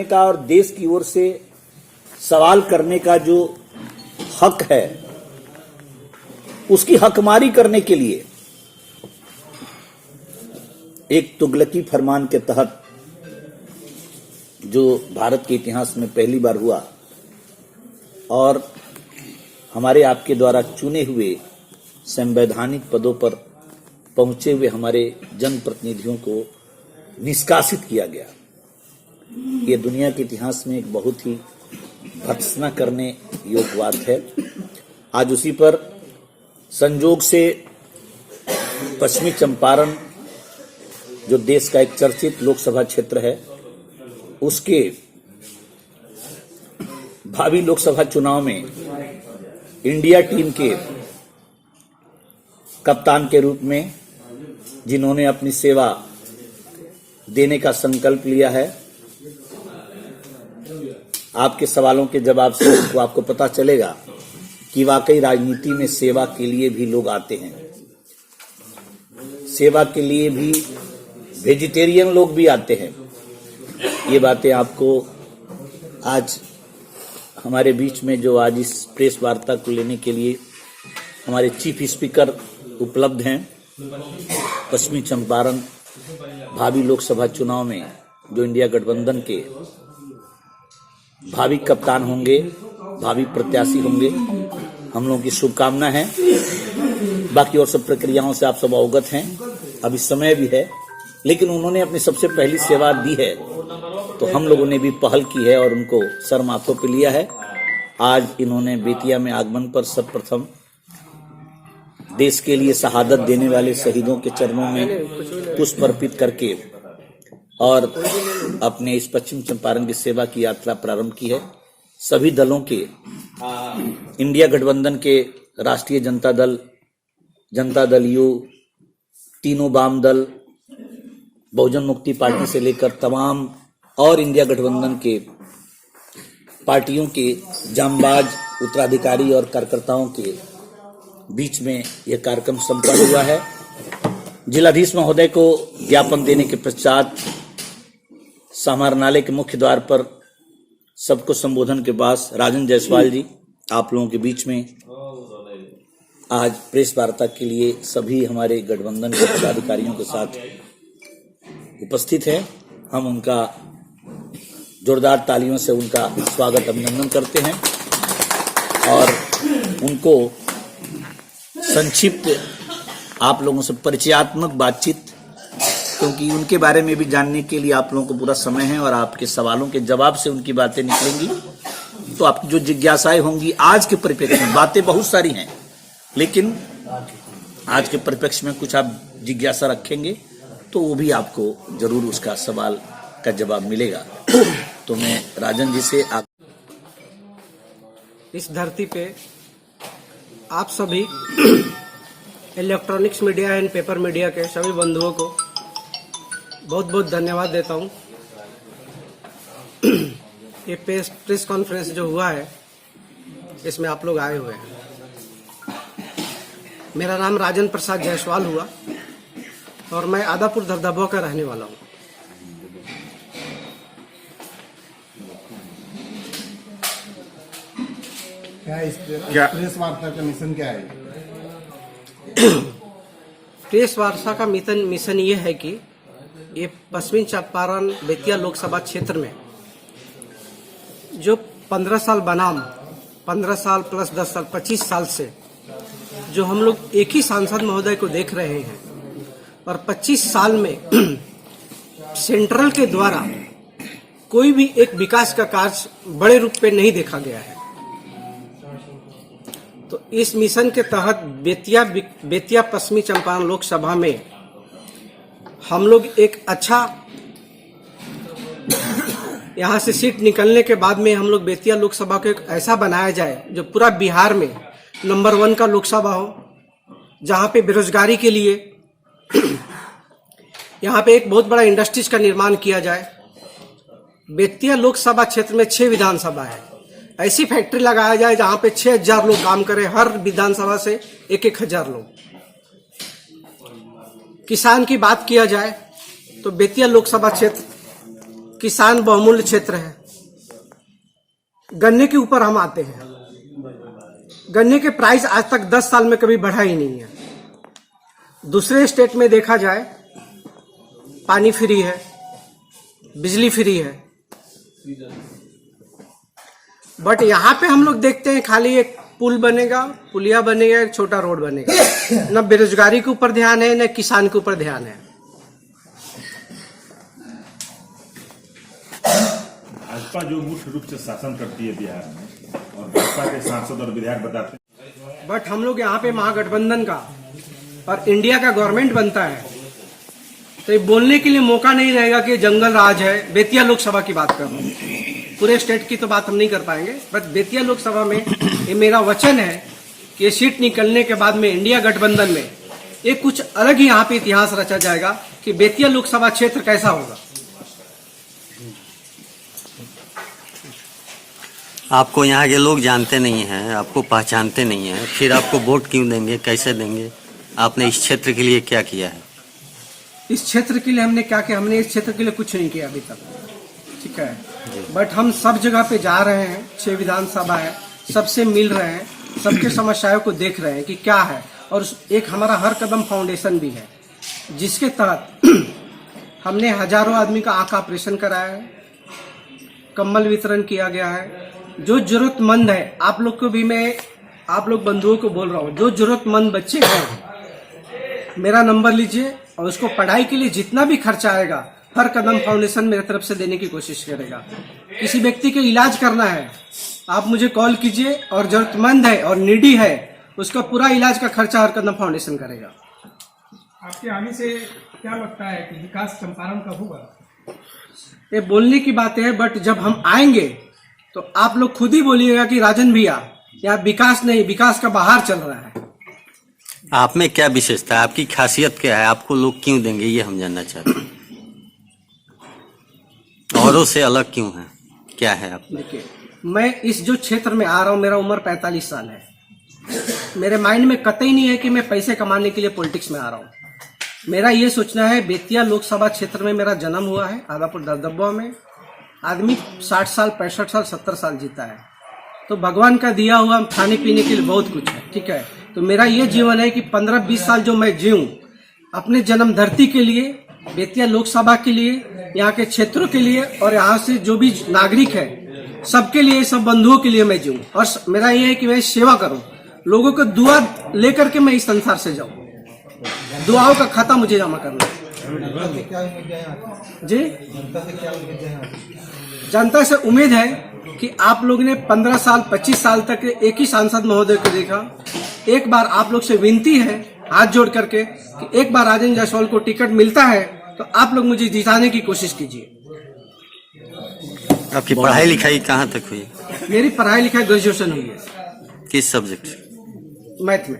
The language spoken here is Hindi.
का और देश की ओर से सवाल करने का जो हक है, उसकी हकमारी करने के लिए एक तुगलकी फरमान के तहत जो भारत के इतिहास में पहली बार हुआ और हमारे आपके द्वारा चुने हुए संवैधानिक पदों पर पहुंचे हुए हमारे जनप्रतिनिधियों को निष्कासित किया गया, ये दुनिया के इतिहास में एक बहुत ही भर्त्सना करने योग्य बात है। आज उसी पर संजोग से पश्चिमी चंपारण जो देश का एक चर्चित लोकसभा क्षेत्र है, उसके भावी लोकसभा चुनाव में इंडिया टीम के कप्तान के रूप में जिन्होंने अपनी सेवा देने का संकल्प लिया है, आपके सवालों के जवाब से तो आपको पता चलेगा कि वाकई राजनीति में सेवा के लिए भी लोग आते हैं, सेवा के लिए भी वेजिटेरियन लोग भी आते हैं। ये बातें आपको आज हमारे बीच में जो आज इस प्रेस वार्ता को लेने के लिए हमारे चीफ स्पीकर उपलब्ध हैं, पश्चिमी चंपारण भावी लोकसभा चुनाव में जो इंडिया गठबंधन के भावी कप्तान होंगे, भावी प्रत्याशी होंगे, हम लोगों की शुभकामना है। बाकी और सब प्रक्रियाओं से आप सब अवगत हैं, अभी समय भी है, लेकिन उन्होंने अपनी सबसे पहली सेवा दी है तो हम लोगों ने भी पहल की है और उनको सर माथों पे लिया है। आज इन्होंने बेतिया में आगमन पर सर्वप्रथम देश के लिए शहादत देने वाले शहीदों के चरणों में पुष्प अर्पित करके और अपने इस पश्चिम चंपारण की सेवा की यात्रा प्रारंभ की है। सभी दलों के इंडिया गठबंधन के राष्ट्रीय जनता दल यू, तीनों वाम दल, बहुजन मुक्ति पार्टी से लेकर तमाम और इंडिया गठबंधन के पार्टियों के जांबाज उत्तराधिकारी और कार्यकर्ताओं के बीच में यह कार्यक्रम संपन्न हुआ है। जिलाधीश महोदय को ज्ञापन देने के पश्चात समाहरणालय के मुख्य द्वार पर सबको संबोधन के बाद राजन जायसवाल जी आप लोगों के बीच में आज प्रेस वार्ता के लिए सभी हमारे गठबंधन के पदाधिकारियों के साथ उपस्थित हैं। हम उनका जोरदार तालियों से उनका स्वागत अभिनंदन करते हैं और उनको संक्षिप्त आप लोगों से परिचयात्मक बातचीत, क्योंकि उनके बारे में भी जानने के लिए आप लोगों को पूरा समय है और आपके सवालों के जवाब से उनकी बातें निकलेंगी, तो आपकी जो जिज्ञासाएं होंगी आज के परिप्रेक्ष्य में, बातें बहुत सारी हैं लेकिन आज के परिप्रेक्ष्य में कुछ आप जिज्ञासा रखेंगे तो वो भी आपको जरूर उसका सवाल का जवाब मिलेगा। तो मैं राजन जी से आप इस धरती पे आप सभी electronics media and paper media के सभी बंधुओं को बहुत बहुत धन्यवाद देता हूँ। ये प्रेस कॉन्फ्रेंस जो हुआ है इसमें आप लोग आए हुए हैं। मेरा नाम राजन प्रसाद जायसवाल हुआ और मैं आदापुर दबदबा का रहने वाला हूँ। क्या प्रेस वार्ता का मिशन क्या है? प्रेस वार्ता का मिशन ये है कि ये पश्चिमी चंपारण बेतिया लोकसभा क्षेत्र में जो 15 साल बनाम 15 साल प्लस 10 साल 25 साल से जो हम लोग एक ही सांसद महोदय को देख रहे हैं और 25 साल में सेंट्रल के द्वारा कोई भी एक विकास का कार्य बड़े रूप में नहीं देखा गया है। तो इस मिशन के तहत बेतिया पश्चिमी चंपारण लोकसभा में हम लोग एक अच्छा यहाँ से सीट निकलने के बाद में हम लोग बेतिया लोकसभा को एक ऐसा बनाया जाए जो पूरा बिहार में नंबर 1 का लोकसभा हो, जहाँ पे बेरोजगारी के लिए यहाँ पे एक बहुत बड़ा इंडस्ट्रीज का निर्माण किया जाए। बेतिया लोकसभा क्षेत्र में 6 विधानसभा है, ऐसी फैक्ट्री लगाया जाए जहाँ पे 6000 लोग काम करें, हर विधानसभा से 1000 लोग। किसान की बात किया जाए तो बेतिया लोकसभा क्षेत्र किसान बहुमूल्य क्षेत्र है। गन्ने के ऊपर हम आते हैं। गन्ने के प्राइस आज तक 10 साल में कभी बढ़ा ही नहीं है। दूसरे स्टेट में देखा जाए पानी फ्री है, बिजली फ्री है, बट यहाँ पे हम लोग देखते हैं खाली एक पुल बनेगा, पुलिया बनेगा, एक छोटा रोड बनेगा। न बेरोजगारी के ऊपर ध्यान है, न किसान के ऊपर ध्यान है। भाजपा जो मुख्य रूप से शासन करती है बिहार में, और भाजपा के सांसद और विधायक बताते हैं, बट हम लोग यहाँ पे महागठबंधन का और इंडिया का गवर्नमेंट बनता है तो ये बोलने के लिए मौका नहीं रहेगा कि जंगल राज है। बेतिया लोकसभा की बात कर रहा हूँ, पूरे स्टेट की तो बात हम नहीं कर पाएंगे, बट बेतिया लोकसभा में ये मेरा वचन है कि ये सीट निकलने के बाद में इंडिया गठबंधन में एक कुछ अलग ही यहाँ पे इतिहास रचा जाएगा कि बेतिया लोकसभा क्षेत्र कैसा होगा। आपको यहाँ के लोग जानते नहीं हैं, आपको पहचानते नहीं हैं, फिर आपको वोट क्यों देंगे, कैसे देंगे? आपने इस क्षेत्र के लिए क्या किया है? इस क्षेत्र के लिए हमने क्या किया? हमने इस क्षेत्र के लिए कुछ नहीं किया अभी तक, ठीक है, बट हम सब जगह पे जा रहे हैं। 6 विधानसभा है, सबसे मिल रहे हैं, सबके समस्याओं को देख रहे हैं कि क्या है। और एक हमारा हर कदम फाउंडेशन भी है, जिसके तहत हमने हजारों आदमी का आंख ऑपरेशन कराया है, कंबल वितरण किया गया है। जो जरूरतमंद है, आप लोग को भी मैं, आप लोग बंधुओं को बोल रहा हूँ, जो जरूरतमंद बच्चे हैं मेरा नंबर लीजिए और उसको पढ़ाई के लिए जितना भी खर्चा आएगा हर कदम फाउंडेशन मेरे तरफ से देने की कोशिश करेगा। किसी व्यक्ति के इलाज करना है, आप मुझे कॉल कीजिए, और जरूरतमंद है और नीडी है उसका पूरा इलाज का खर्चा हर कदम फाउंडेशन करेगा। आपके आने से क्या लगता है कि विकास चंपारण का होगा? ये बोलने की बात है, बट जब हम आएंगे तो आप लोग खुद ही बोलिएगा कि राजन भैया यहाँ विकास नहीं, विकास का बाहर चल रहा है। आप में क्या विशेषता है, आपकी खासियत क्या है, आपको लोग क्यों देंगे, ये हम जानना चाहते हैं। औरों से अलग क्यों है, क्या है आप? देखिए, मैं इस जो क्षेत्र में आ रहा हूँ, मेरा उम्र 45 साल है। मेरे माइंड में कतई नहीं है कि मैं पैसे कमाने के लिए पॉलिटिक्स में आ रहा हूँ। मेरा ये सोचना है, बेतिया लोकसभा क्षेत्र में मेरा जन्म हुआ है, आदापुर दरदब्बा में। आदमी 60 साल, 65 साल, 70 साल जीता है, तो भगवान का दिया हुआ खाने पीने के लिए बहुत कुछ है, ठीक है। तो मेरा ये जीवन है कि 15-20 साल जो मैं जीऊं अपने जन्म धरती के लिए, बेतिया लोकसभा के लिए, यहाँ के क्षेत्रों के लिए, और यहाँ से जो भी नागरिक है सबके लिए, सब बंधुओं के लिए मैं जीऊं। और मेरा ये है कि मैं सेवा करूं, लोगों को दुआ लेकर के मैं इस संसार से जाऊं। दुआओं का खाता मुझे जमा करना जी। जनता से उम्मीद है कि आप लोग ने 15 साल 25 साल तक एक ही सांसद महोदय को देखा। एक बार आप लोग से विनती है हाथ जोड़ करके कि एक बार राजन जायसवाल को टिकट मिलता है तो आप लोग मुझे जिताने की कोशिश कीजिए। आपकी पढ़ाई लिखाई कहाँ तक हुई? मेरी पढ़ाई लिखाई ग्रेजुएशन हुई है। किस सब्जेक्ट? मैथ में।